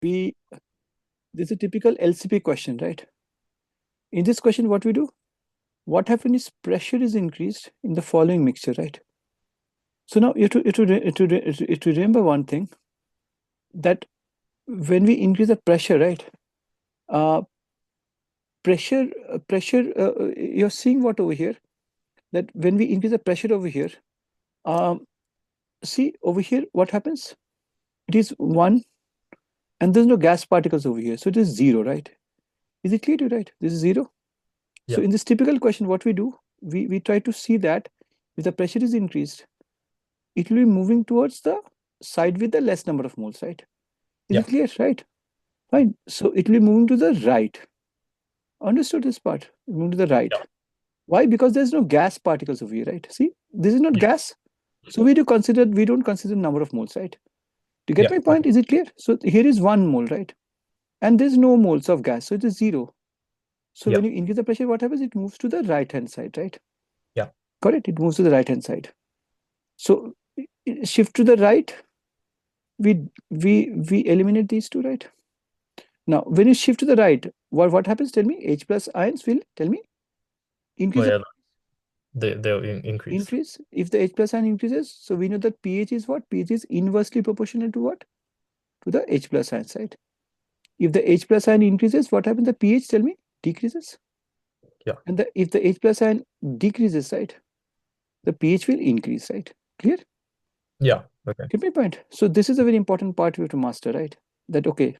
this is a typical LCP question, right? In this question, what we do? What happens is pressure is increased in the following mixture, right? So now you have to remember one thing, that when we increase the pressure, right? You're seeing what over here? That when we increase the pressure over here, see over here, what happens? It is 1, and there's no gas particles over here. So it is 0, right? Is it clear to you, right? This is 0. So Yeah. in this typical question, what we do, we try to see that if the pressure is increased, it will be moving towards the side with the less number of moles, right? Is Yeah. it clear, right? Fine. So it will be moving to the right. Understood this part? Moving to the right. Yeah. Why? Because there's no gas particles over here, right? See, this is not Yeah. gas. So we don't consider number of moles, right? To get Yeah. my point, Okay. is it clear? So here is 1 mole, right? And there's no moles of gas, so it is 0. So Yeah. when you increase the pressure, what happens? It moves to the right hand side, right? Yeah. Correct. It moves to the right hand side. So shift to the right. We eliminate these two, right? Now, when you shift to the right, what happens? Tell me. H plus ions will tell me Oh increase. yeah. They'll increase. Increase. If the H plus ion increases, so we know that pH is what? pH is inversely proportional to what? To the H plus ion side. If the H plus ion increases, what happens? The pH, tell me, decreases. Yeah. And if the H plus ion decreases, right, the pH will increase, right? Clear? Yeah. Okay. Get my point? So this is a very important part we have to master, right? That, okay,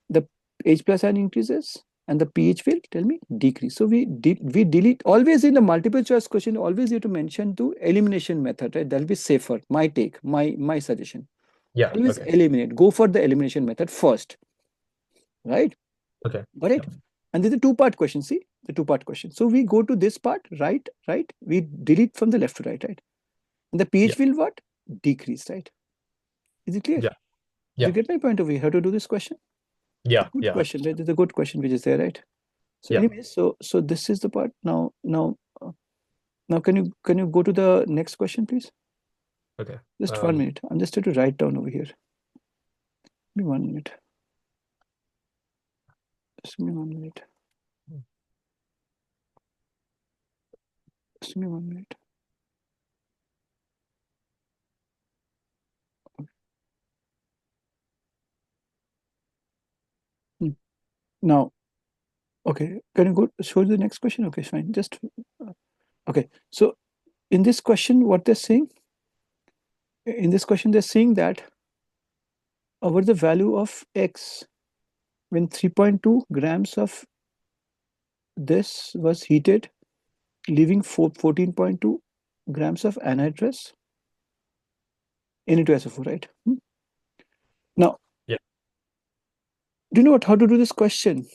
the H plus ion increases and the pH will, tell me, decrease. So we delete, always in the multiple choice question, always you have to mention to elimination method, right? That'll be safer. My take, my suggestion. Yeah. Always Okay. eliminate. Go for the elimination method first, right? Okay. Got it? Yeah. And there's a two-part question. See the two-part question. So we go to this part, right, right. We delete from the left to right, right. And the pH Yeah. will what? Decrease, right? Is it clear? Yeah. Do you Yeah. get my point of view? How to do this question? Yeah. Good Yeah. question, right? There's a good question which is there, right? So, Yeah. anyways, so this is the part. Now, can you go to the next question, please? Okay. Just 1 minute. I'm just trying to write down over here. Give me 1 minute. Just give me 1 minute. Just give me 1 minute. Now, okay, can you go show the next question? Okay, fine. Just okay. So in this question, what they're saying, they're saying that over the value of x when 3.2 grams of this was heated, leaving 14.2 grams of anhydrous Na2SO4, right? Now, Yeah. do you know how to do this question?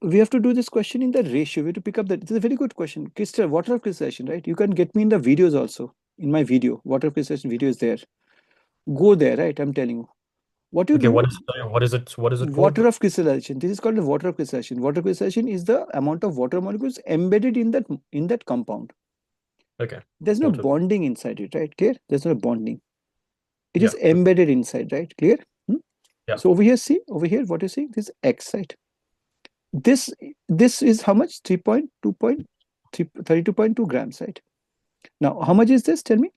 We have to do this question in the ratio. We have to pick up that. It's a very good question. Crystal, water of crystallization, right? You can get me in the videos also. In my video, water of crystallization video is there. Go there, right? I'm telling you. What you Okay. do, What is it? What is it called? water of crystallization. This is called the water of crystallization. Water crystallization is the amount of water molecules embedded in that compound. Okay. There's no Water. bonding inside it, right? Clear? There's no bonding. It is Yeah. Okay. embedded inside, right? Clear? Hmm? Yeah. So over here, see, over here, what you see, this X, right? This is how much? 32.2 grams, right? Now, how much is this? Tell me.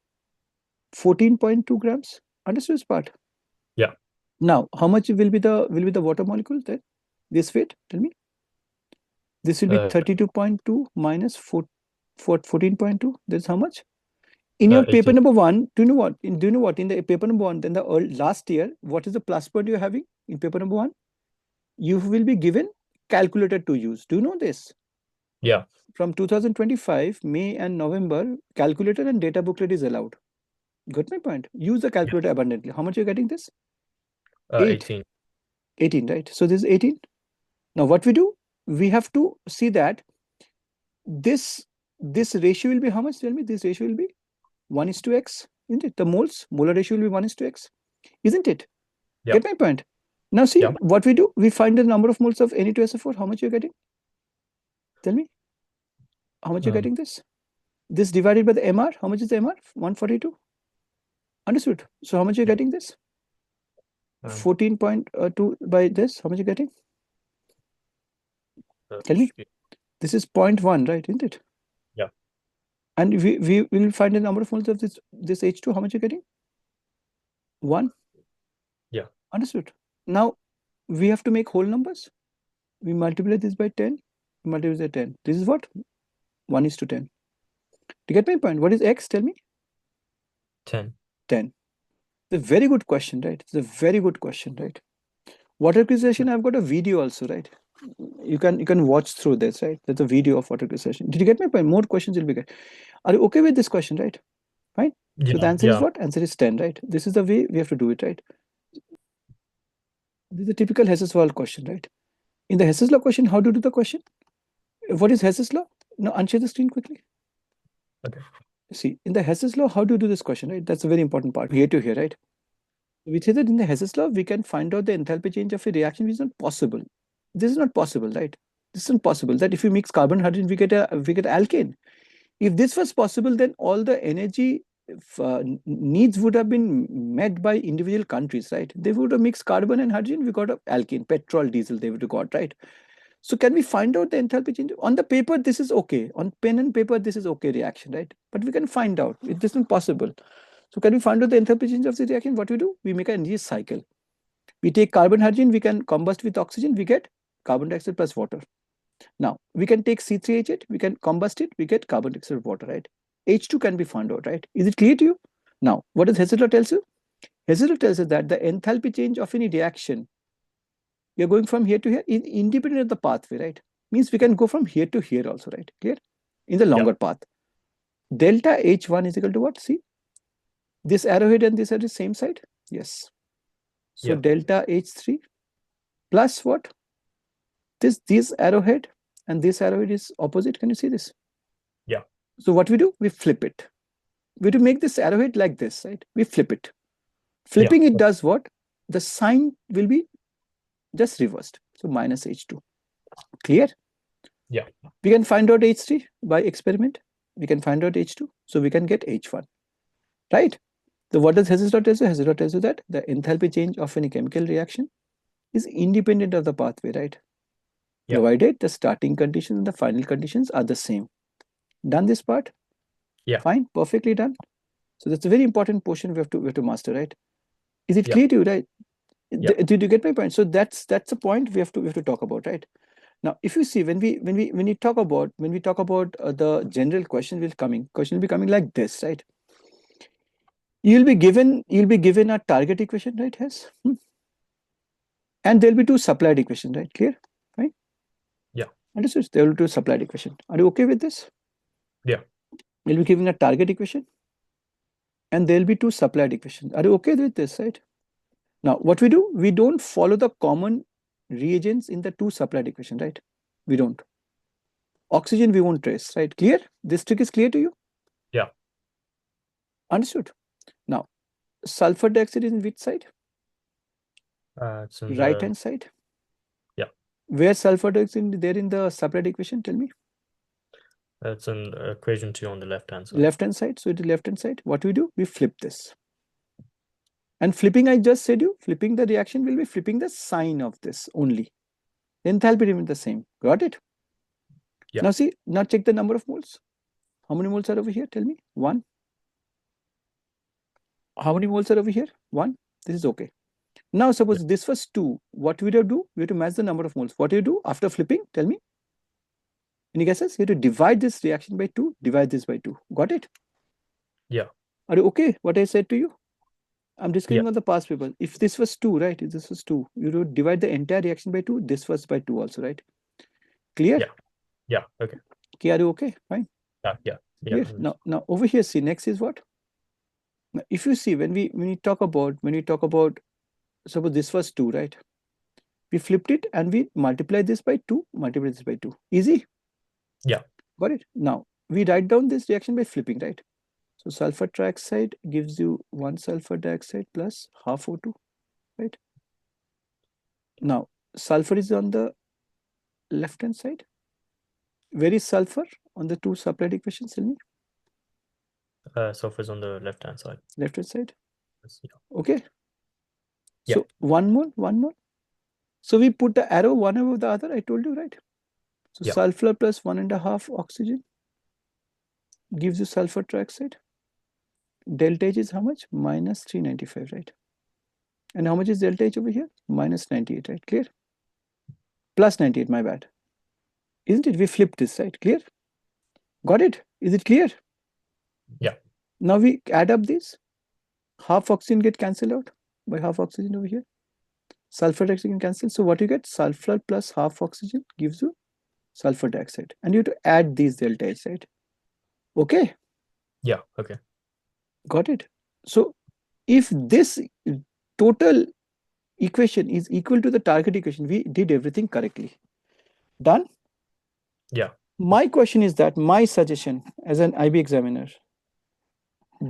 14.2 grams. Understood this part? Yeah. Now, how much will be the water molecule then? This weight, tell me. This will be 32.2 minus 14.2. That's how much? In your paper 18. number 1, do you know what? In the paper number 1, then the last year, what is the plus point you're having in paper number 1? You will be given calculator to use. Do you know this? Yeah. From 2025, May and November, calculator and data booklet is allowed. Got my point? Use the Yeah. calculator abundantly. How much are you getting this? 18. 18, right? So this is 18. Now what we do? We have to see that this ratio will be how much? Tell me. This ratio will be 1:x, isn't it? The molar ratio will be 1:x, isn't it? Yeah. Get my point? Now see Yeah. what we do. We find the number of moles of Na2SO4. How much you're getting? Tell me. How much you're getting this? This divided by the MR. How much is the MR? 142. Understood. So how much you're getting this? 14.2 by this, how much you getting? Tell me. should be- This is 0.1, right? Isn't it? Yeah. And we will find the number of moles of this H2. How much you getting? 1. Yeah. Understood. Now we have to make whole numbers. We multiply this by 10. We multiply this by 10. This is what? 1 is to 10. To get my point, what is X? Tell me. 10. 10. It's a very good question, right? It's a very good question, right? Water crystallization, I've got a video also, right? You can watch through this, right? That's a video of water crystallization. Did you get my point? More questions will be good. Are you okay with this question, right? Fine. So the answer is Yeah. what? Answer is 10, right? This is the way we have to do it, right? This is a typical Hess's law question, right? In the Hess's law question, how do you do the question? What is Hess's law? Now unshare the screen quickly. Okay. See, in the Hess's law, how do you do this question, right? That's a very important part. Here to here, right? We say that in the Hess's law, we can find out the enthalpy change of a reaction which is not possible. This is not possible, right? This is not possible. That if we mix carbon hydrogen, we get alkane. If this was possible, then all the energy needs would have been met by individual countries, right? They would have mixed carbon and hydrogen. We got a alkane, petrol, diesel. They would have got, right. So can we find out the enthalpy change on the paper? This is okay. On pen and paper, this is okay reaction, right? But we can find out. It isn't possible. So can we find out the enthalpy change of the reaction? What we do? We make an energy cycle. We take carbon hydrogen, we can combust with oxygen, we get carbon dioxide plus water. Now, we can take C3H8, we can combust it, we get carbon dioxide water, right? H2 can be found out, right? Is it clear to you? Now, what does Hess's law tells you? Hess's law tells us that the enthalpy change of any reaction, you're going from here to here, is independent of the pathway, right? Means we can go from here to here also, right? Clear? In the longer path. Delta H1 is equal to what? See? This arrowhead and this are the same side? Yes. So delta H3 plus what? This arrowhead and this arrowhead is opposite. Can you see this? Yeah. So what we do? We flip it. We do make this arrowhead like this, right? We flip it. Flipping it does what? The sign will be just reversed. So minus H2. Clear? Yeah. We can find out H3 by experiment. We can find out H2. So we can get H1. Right? So what does Hess's law tell you? Hess's law tells you that the enthalpy change of any chemical reaction is independent of the pathway, right? Yeah. Provided the starting conditions and the final conditions are the same. Done this part? Yeah. Fine, perfectly done. So that's a very important portion we have to master, right? Is it Yeah. clear to you, right? Yeah. Did you get my point? So that's a point we have to talk about, right? Now, if you see when we talk about the general question will be coming like this, right? You'll be given a target equation, right? Yes. And there'll be two supplied equations, right? Clear? Right? Yeah. Understood? There will be two supplied equation. Are you okay with this? Yeah. We'll be given a target equation and there'll be two supplied equations. Are you okay with this, right? Now, what we do, we don't follow the common reagents in the two supplied equation, right? We don't. Oxygen, we won't trace, right? Clear? This trick is clear to you? Yeah. Understood. Now, sulfur dioxide is in which side? It's in Right hand side. Yeah. Where sulfur dioxide is there in the supplied equation? Tell me. It's in equation 2 on the left hand side. Left hand side. So it is left hand side. What we do? We flip this. And flipping, I just said you, flipping the reaction will be flipping the sign of this only. The enthalpy remains the same. Got it? Yeah. Now see, now check the number of moles. How many moles are over here? Tell me. 1. How many moles are over here? 1. This is okay. Now suppose this was 2. What we have to do? We have to match the number of moles. What do you do after flipping? Tell me. Any guesses? You have to divide this reaction by 2. Divide this by 2. Got it? Yeah. Are you okay? What I said to you? I'm discussing Yeah. on the past paper. If this was 2, right? If this was 2, you would divide the entire reaction by 2. This was by 2 also, right? Clear? Yeah. Yeah. Okay. Okay, are you okay? Fine. Yeah. Yeah. Clear? Now over here, see, next is what? Now, if you see, when we talk about suppose this was 2, right? We flipped it and we multiply this by 2, multiply this by 2. Easy? Yeah. Got it? Now, we write down this reaction by flipping, right? So sulfur trioxide gives you 1 sulfur dioxide plus half O2, right? Now, sulfur is on the left-hand side. Where is sulfur on the two supplied equations? Tell me. Sulfur is on the left hand side. Left-hand side. Yeah. Okay. Yeah. So 1 mole. So we put the arrow one above the other, I told you, right? So Yeah. sulfur plus 1.5 oxygen gives you sulfur trioxide. Delta H is how much? Minus 395, right? And how much is delta H over here? Minus 98, right? Clear? Plus 98, my bad. Isn't it? We flipped this, right? Clear? Got it? Is it clear? Yeah. Now we add up these. Half oxygen get cancelled out by half oxygen over here. Sulfur dioxide can cancel. So what you get? Sulfur plus half oxygen gives you sulfur dioxide. And you have to add these delta H, right? Okay? Yeah. Okay. Got it? So if this total equation is equal to the target equation, we did everything correctly. Done? Yeah. My question is that my suggestion as an IB examiner,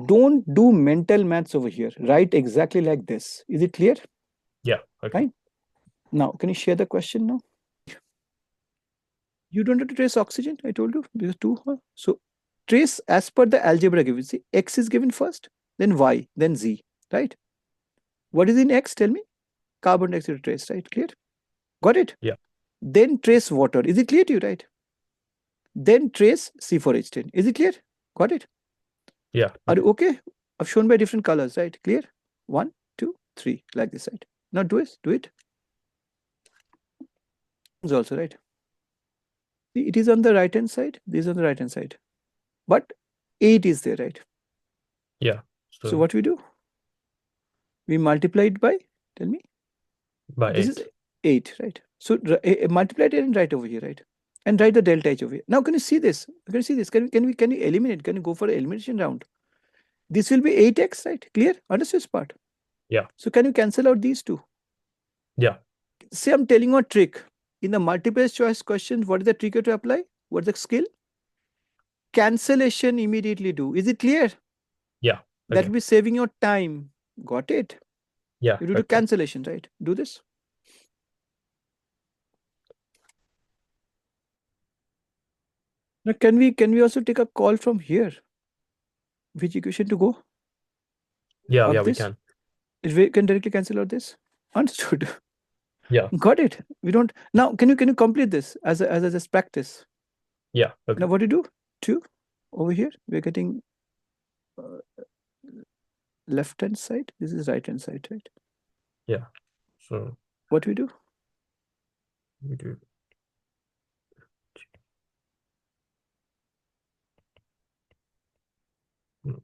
don't do mental maths over here. Write exactly like this. Is it clear? Yeah. Okay. Right? Now, can you share the question now? You don't have to trace oxygen, I told you. There's two. So trace as per the algebra given. See, X is given first, then Y, then Z, right? What is in X? Tell me. Carbon dioxide trace, right? Clear? Got it? Yeah. Then trace water. Is it clear to you, right? Then trace C4H10. Is it clear? Got it? Yeah. Are Okay. you okay? I've shown by different colors, right? Clear? 1, 2, 3, like this, right? Now do it. Do it. Also, right? See, it is on the right hand side. This is on the right hand side. But 8 is there, right? Yeah. So what we do? We multiply it by, tell me. By This 8. is 8, right? So multiply it and write over here, right? And write the delta H over here. Now, can you see this? Can you see this? Can you eliminate? Can you go for an elimination round? This will be 8x, right? Clear? Understood this part? Yeah. So can you cancel out these two? Yeah. Say I'm telling you a trick. In the multiple choice questions, what is the trick you have to apply? What's the skill? Cancellation immediately do. Is it clear? Yeah. That Okay. will be saving your time. Got it? Yeah. You do Okay. cancellation, right? Do this. Now, can we also take a call from here? Which equation to go? Yeah. Of Yeah. We this? can. We can directly cancel out this. Understood. Yeah. Got it. We don't now. Can you complete this as a just practice? Yeah. Okay. Now what do you do? 2 over here. We're getting uh, left hand side. This is right hand side, right? Yeah. So What we do? we do. Mm,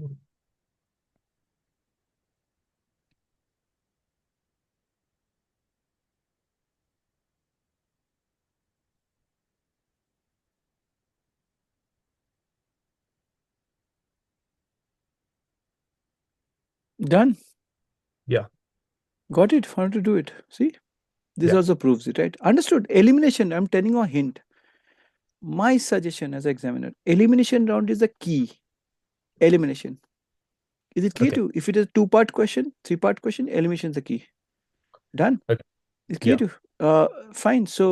mm. Done. Yeah. Got it. How to do it? See, this Yeah. also proves it, right? Understood. Elimination. I'm telling you a hint. My suggestion as an examiner: elimination round is the key. Elimination. Is it clear Okay. to you? If it is a two-part question, three-part question, elimination is the key. Done. Okay. It's clear Yeah. to you? Fine. So